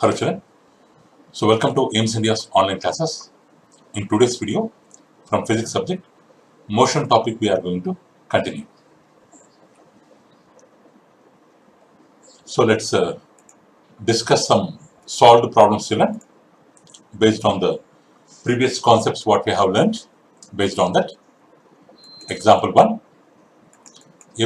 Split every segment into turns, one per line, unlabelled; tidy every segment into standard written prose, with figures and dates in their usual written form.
Hello children, so welcome to AIMS India's online classes. In today's video from physics subject, motion topic we are going to continue. So let's discuss some solved problems children based on the previous concepts what we have learned. Based on that, example 1,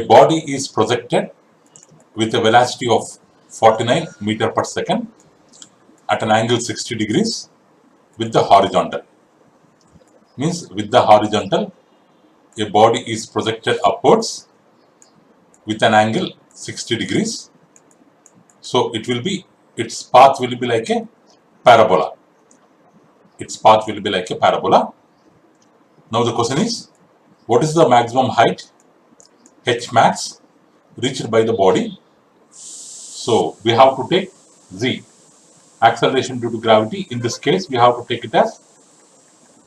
a body is projected with a velocity of 49 meter per second at an angle 60 degrees with the horizontal. Means with the horizontal, a body is projected upwards with an angle 60 degrees. So its path will be like a parabola. Its path will be like a parabola. Now the question is, what is the maximum height h max reached by the body? So we have to take z, acceleration due to gravity. In this case, we have to take it as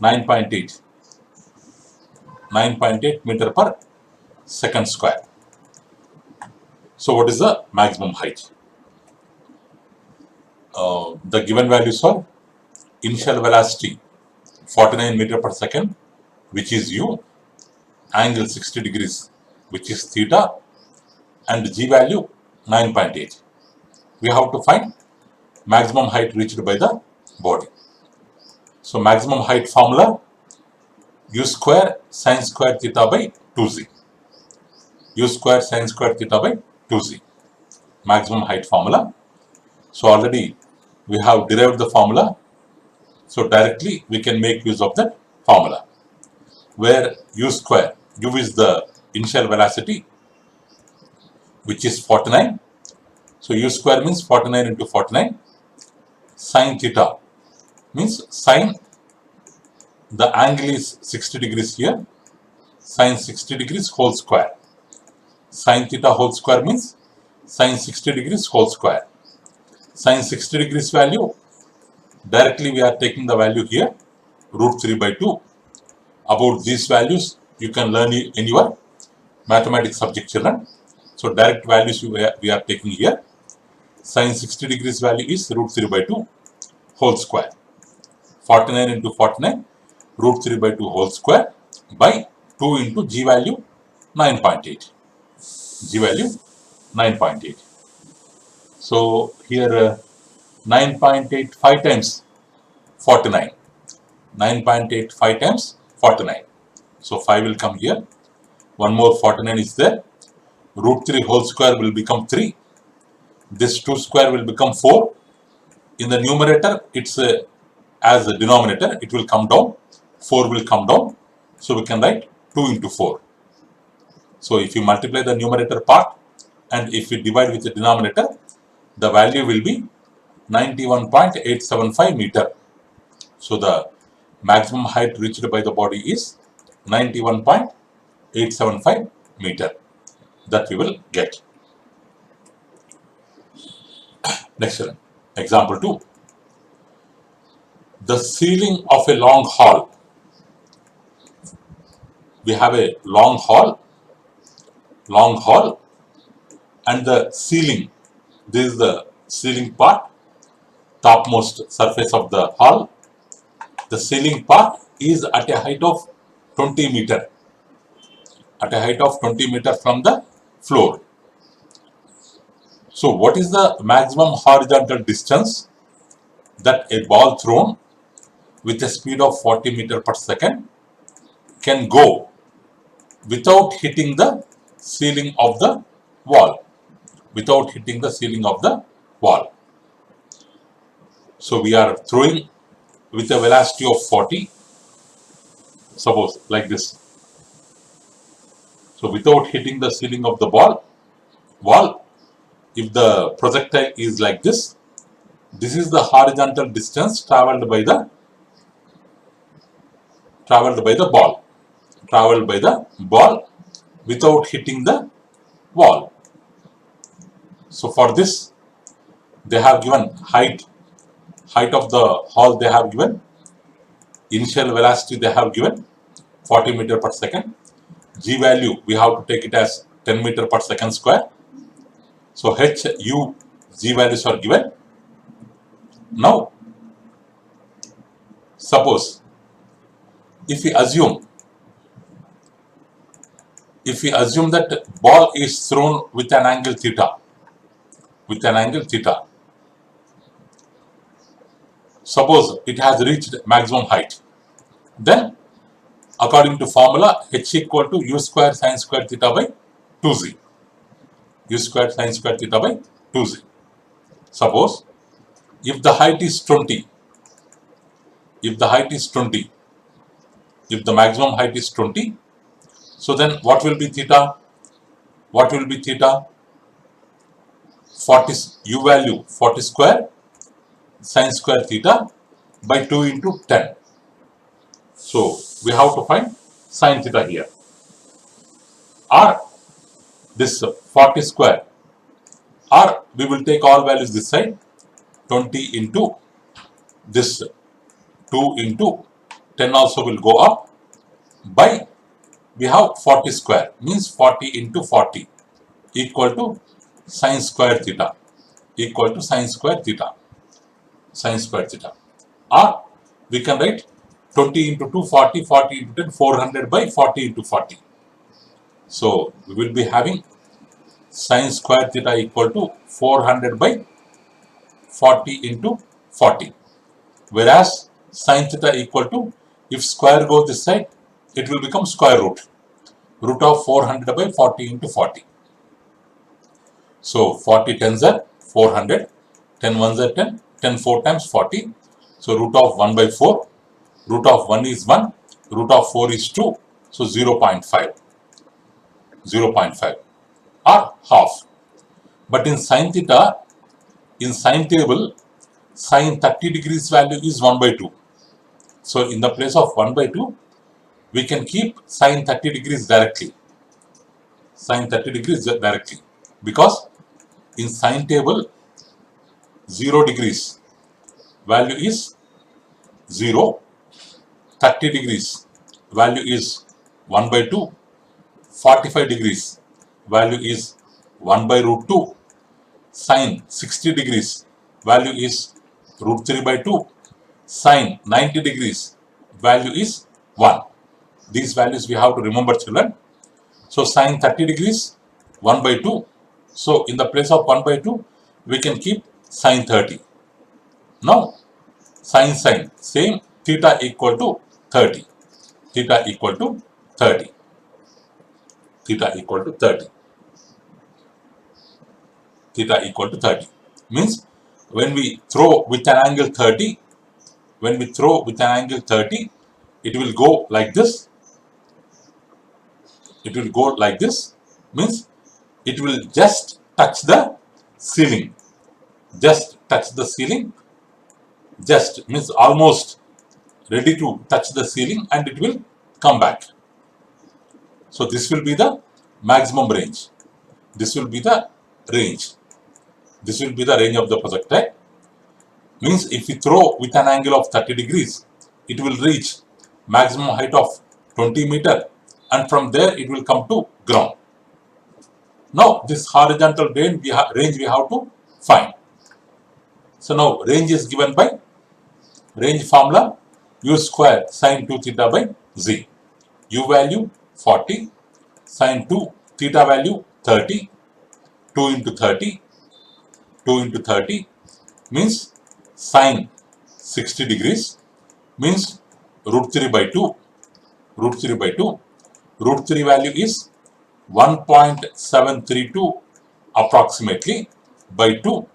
9.8 meter per second square. So what is the maximum height? The given values are initial velocity 49 meter per second, which is u, angle 60 degrees, which is theta, and g value 9.8. We have to find maximum height reached by the body. So maximum height formula, u square sin square theta by 2z. U square sin square theta by 2z. Maximum height formula. So already we have derived the formula. So directly we can make use of that formula, where u square, u is the initial velocity, which is 49. So u square means 49 into 49. Sin theta means sin, the angle is 60 degrees here. Sin 60 degrees whole square. Sin theta whole square means sin 60 degrees whole square. Sin 60 degrees value, directly we are taking the value here, root 3 by 2. About these values, you can learn in your mathematics subject children. So direct values we are taking here. Sin 60 degrees value is root 3 by 2 whole square. 49 into 49, root 3 by 2 whole square by 2 into g value 9.8. G value 9.8. So here 9.8 5 times 49. 9.8 5 times 49. So 5 will come here. One more 49 is there. Root 3 whole square will become 3. This 2 square will become 4. In the numerator, it's as a denominator, it will come down. 4 will come down. So we can write 2 into 4. So if you multiply the numerator part and if you divide with the denominator, the value will be 91.875 meter. So the maximum height reached by the body is 91.875 meter. That we will get. Next one. Example 2. The ceiling of a long hall. We have a long hall, and the ceiling. This is the ceiling part, topmost surface of the hall. The ceiling part is at a height of 20 meter. At a height of 20 meter from the floor. So what is the maximum horizontal distance that a ball thrown with a speed of 40 meter per second can go without hitting the ceiling of the wall? Without hitting the ceiling of the wall. So we are throwing with a velocity of 40, suppose like this. So without hitting the ceiling of the wall, if the projectile is like this is the horizontal distance traveled by the ball without hitting the wall. So for this, they have given height of the hall, they have given initial velocity, they have given 40 meter per second. G value, we have to take it as 10 meter per second square. So h, u, g values are given. Now, suppose if we assume that ball is thrown with an angle theta, suppose it has reached maximum height, then according to formula h equal to u square sine square theta by 2z, u square sine square theta by 2z. Suppose if the height is 20, if the maximum height is 20, so then what will be theta? What will be theta? 40 u value 40 square sine square theta by 2 into 10. So we have to find sine theta here. Or this 40 square, or we will take all values this side, 20 into this 2 into 10 also will go up, by we have 40 square means 40 into 40 equal to sine square theta, equal to sine square theta, sine square theta. Or we can write 20 into 2 40, 40 into 10 400 by 40 into 40. So we will be having sine square theta equal to 400 by 40 into 40, whereas sine theta equal to, if square goes this side, it will become square root of 400 by 40 into 40. So 40 tens are 400, 10 ones are 10, 10 4 times 40. So root of 1 by 4, root of 1 is 1, root of 4 is 2, so 0.5, 0.5 or half. But in sine theta, in sine table, sine 30 degrees value is 1 by 2. So in the place of 1 by 2, we can keep sine 30 degrees directly. Sine 30 degrees directly. Because in sine table, 0 degrees value is 0, 30 degrees value is 1 by 2, 45 degrees value is 1 by root 2, sine 60 degrees value is root 3 by 2, sine 90 degrees value is 1. These values we have to remember, children. So sine 30 degrees 1 by 2. So in the place of 1 by 2, we can keep sine 30. Now sine same, theta equal to 30. Theta equal to 30. Theta equal to 30. Theta equal to 30. Means when we throw with an angle 30, it will go like this. It will go like this. Means it will just touch the ceiling. Just touch the ceiling. Just means almost ready to touch the ceiling, and it will come back. So this will be the maximum range. This will be the range. This will be the range of the projectile. Means if we throw with an angle of 30 degrees, it will reach maximum height of 20 meter, and from there it will come to ground. Now this horizontal range we have to find. So now range is given by range formula u square sine 2 theta by z. U value 40, sine 2 theta value 30, 2 into 30, 2 into 30 means sine 60 degrees means root 3 by 2, root 3 by 2, root 3 value is 1.732 approximately by 2.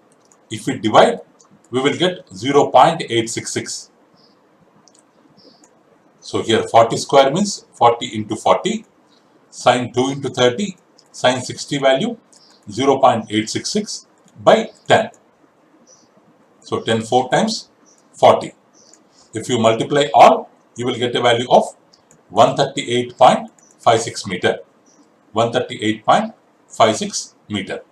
If we divide, we will get 0.866. So here 40 square means 40 into 40, sine 2 into 30, sine 60 value 0.866 by 10. So 10 4 times 40. If you multiply all, you will get a value of 138.56 meter. 138.56 meter.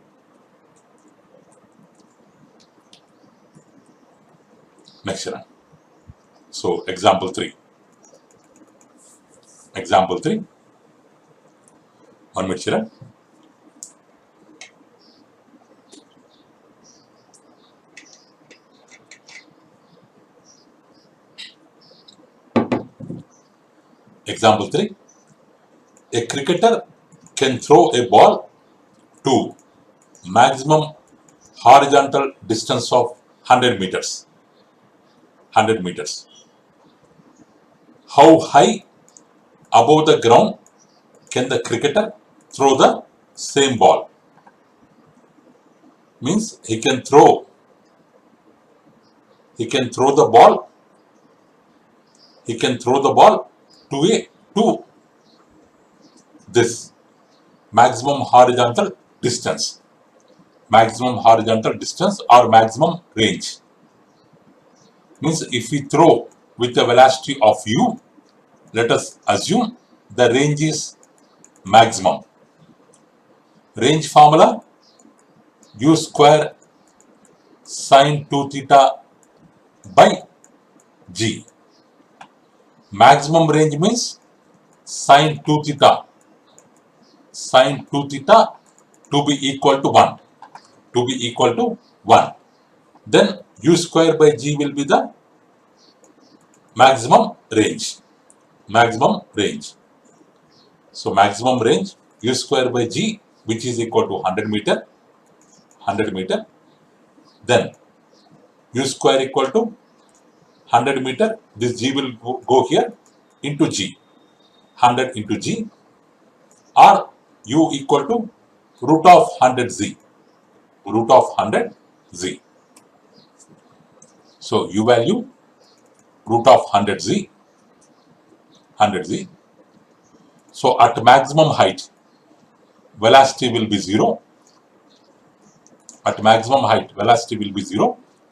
Next one. So example 3. Example 3. 1 minute, children. Example 3. A cricketer can throw a ball to maximum horizontal distance of 100 meters. 100 meters. How high above the ground can the cricketer throw the same ball? Means he can throw the ball to this maximum horizontal distance or maximum range. Means if we throw with a velocity of u, let us assume the range is maximum. Range formula, u square sine 2 theta by g. Maximum range means sine 2 theta to be equal to 1. Then u square by g will be the maximum range. So maximum range u square by g, which is equal to 100 meter. Then u square equal to 100 meter. This g will go here into g. 100 into g, or u equal to root of 100z. So u value root of 100z. So at maximum height, velocity will be 0.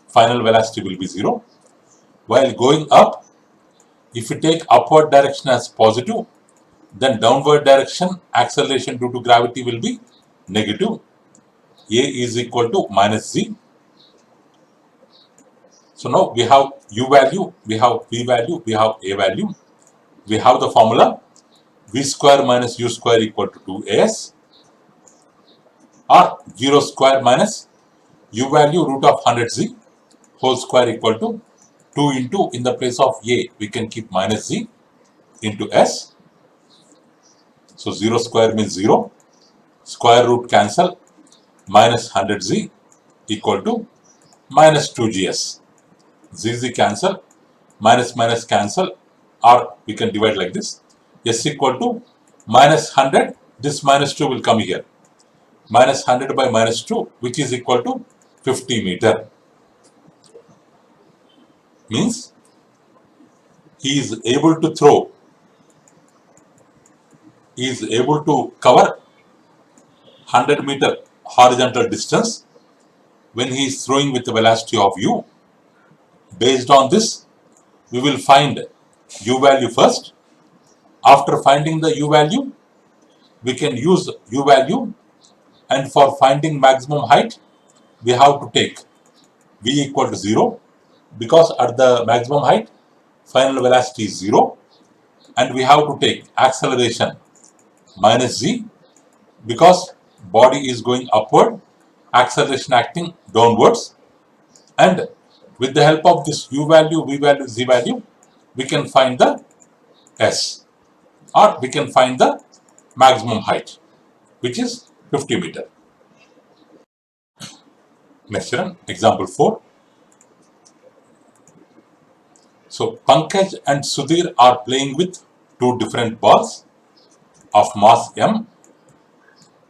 Final velocity will be 0. While going up, if you take upward direction as positive, then downward direction acceleration due to gravity will be negative. A is equal to minus z. So now we have u value, we have v value, we have a value. We have the formula v square minus u square equal to 2as, or 0 square minus u value root of 100z whole square equal to 2 into, in the place of a, we can keep minus z into s. So 0 square means 0. Square root cancel. Minus 100z equal to minus 2gs. Z cancel. Minus minus cancel. Or we can divide like this. S equal to minus 100. This minus 2 will come here. Minus 100 by minus 2, which is equal to 50 meter. Means he is able to throw. He is able to cover 100 meter horizontal distance when he is throwing with the velocity of u. Based on this, we will find u value first. After finding the u value, we can use u value, and for finding maximum height, we have to take v equal to 0, because at the maximum height, final velocity is 0, and we have to take acceleration minus z, because body is going upward, acceleration acting downwards, and with the help of this u value, v value, z value, we can find the s, or we can find the maximum height, which is 50 meter. Next one, example 4. So Pankaj and Sudhir are playing with two different balls of mass m.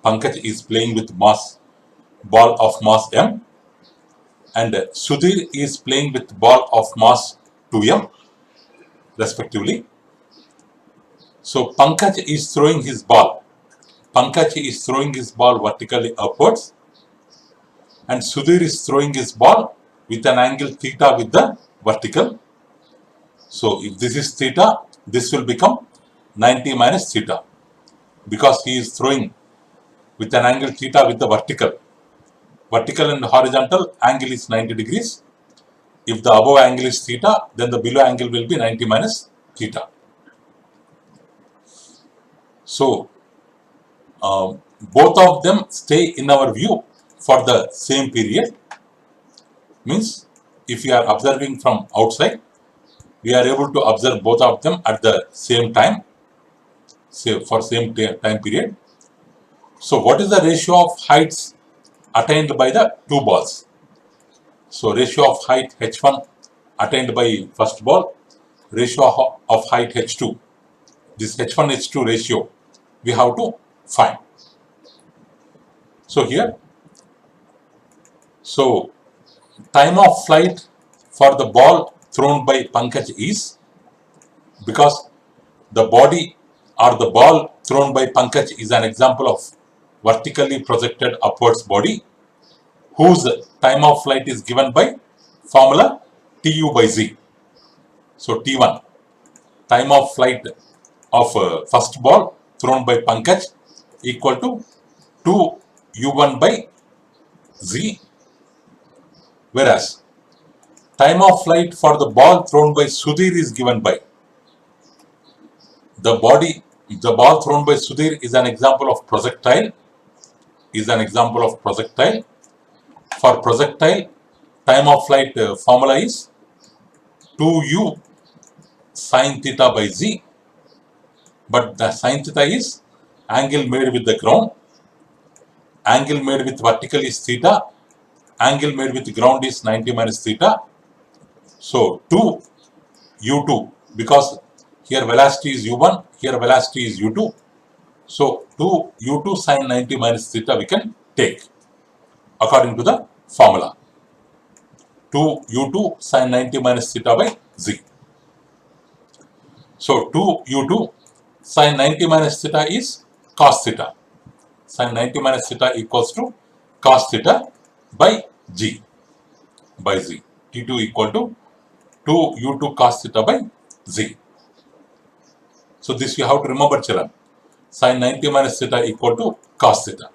Pankaj is playing with ball of mass m, and Sudhir is playing with ball of mass 2m respectively. So Pankaj is throwing his ball. Vertically upwards, and Sudhir is throwing his ball with an angle theta with the vertical. So if this is theta, this will become 90 minus theta, because he is throwing with an angle theta with the vertical. Vertical and horizontal angle is 90 degrees. If the above angle is theta, then the below angle will be 90 minus theta. So both of them stay in our view for the same period. Means if we are observing from outside, we are able to observe both of them at the same time. say for same time period. So what is the ratio of heights attained by the two balls? So ratio of height h1 attained by first ball, ratio of height h2. This h1 h2 ratio we have to find. So here, so time of flight for the ball thrown by Pankaj is, because the body or the ball thrown by Pankaj is an example of vertically projected upwards body whose time of flight is given by formula Tu by Z. So T1, time of flight of first ball thrown by Pankaj equal to 2 U1 by Z, whereas time of flight for the ball thrown by Sudhir is given by the ball thrown by Sudhir is an example of projectile, For projectile, time of flight formula is 2u sin theta by z, but the sin theta is angle made with the ground, angle made with vertical is theta, angle made with ground is 90 minus theta. So 2 u2, because here velocity is u1, here velocity is u2. So 2 u2 sin 90 minus theta we can take according to the formula. 2 u2 sin 90 minus theta by z. So 2 u2 sin 90 minus theta is cos theta. Sin 90 minus theta equals to cos theta by g by z. T2 equal to 2 u2 cos theta by z. So this you have to remember, children. Sin 90 minus theta equal to cos theta.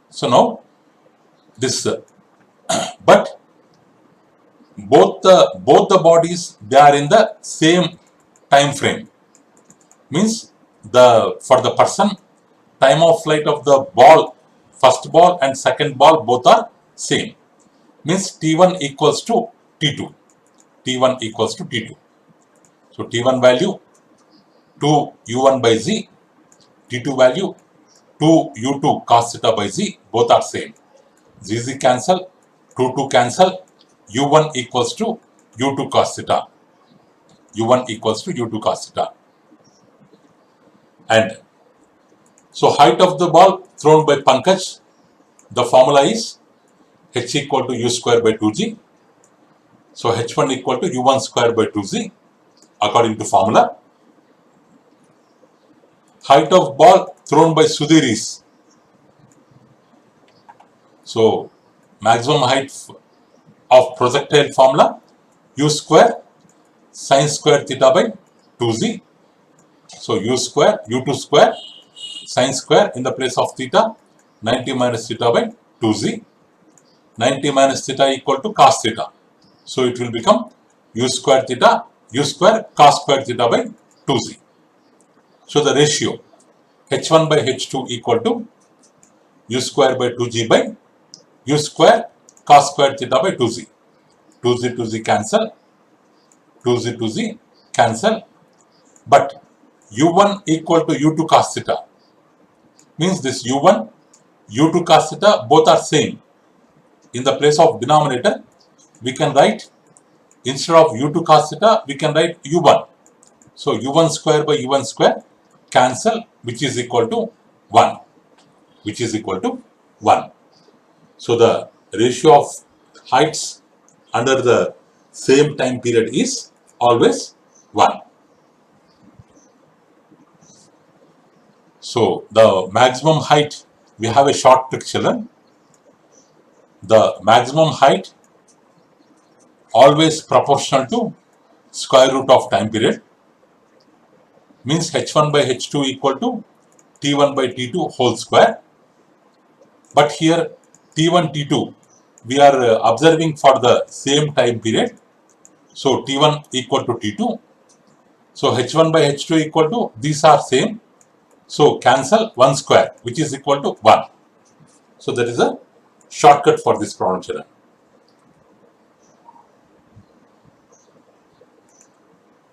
So now this, but both the bodies, they are in the same time frame. Means for the person, time of flight of the ball, first ball and second ball both are same. Means T1 equals to T2. T1 equals to T2. So T1 value 2 U1 by Z, T2 value 2 U2 cos theta by Z, both are same. ZZ cancel, 2 cancel, U1 equals to U2 cos theta. U1 equals to U2 cos theta. And so height of the ball thrown by Pankaj, the formula is h equal to u square by 2g. So h1 equal to u1 square by 2z according to formula. Height of ball thrown by Sudhir is, so maximum height of projectile formula u square sin square theta by 2z. So u square, u2 square sin square in the place of theta, 90 minus theta by 2z. 90 minus theta equal to cos theta. So it will become u square theta, u square cos square theta by 2z. So the ratio h1 by h2 equal to u square by 2g by u square cos square theta by 2z. 2z cancel, 2z cancel, but u1 equal to u2 cos theta. Means this u1, u2 cos theta both are same. In the place of denominator, we can write, instead of u2 cos theta, we can write u1. So u1 square by u1 square cancel, which is equal to 1. Which is equal to 1. So the ratio of heights under the same time period is always 1. So the maximum height, we have a short trick, children. The maximum height always proportional to square root of time period. Means h1 by h2 equal to t1 by t2 whole square. But here t1, t2 we are observing for the same time period. So t1 equal to t2. So h1 by h2 equal to, these are same. So cancel 1 square, which is equal to 1. So that is a shortcut for this problem, children.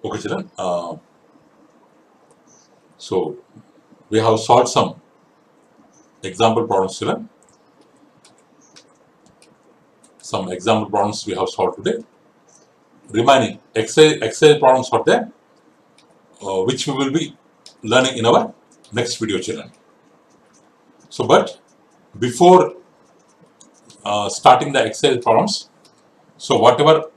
Okay, children. So we have solved some example problems, children. Some example problems we have solved today. Remaining exercise problems are there, which we will be learning in our next video, children. So, but before starting the exercise problems, so whatever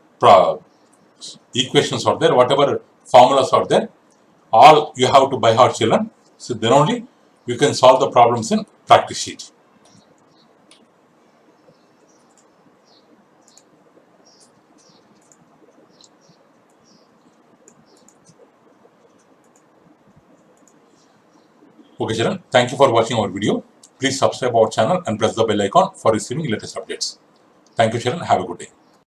equations are there, whatever formulas are there, all you have to by heart, children. So then only you can solve the problems in practice sheet. Okay, children. Thank you for watching our video. Please subscribe our channel and press the bell icon for receiving latest updates. Thank you, children. Have a good day.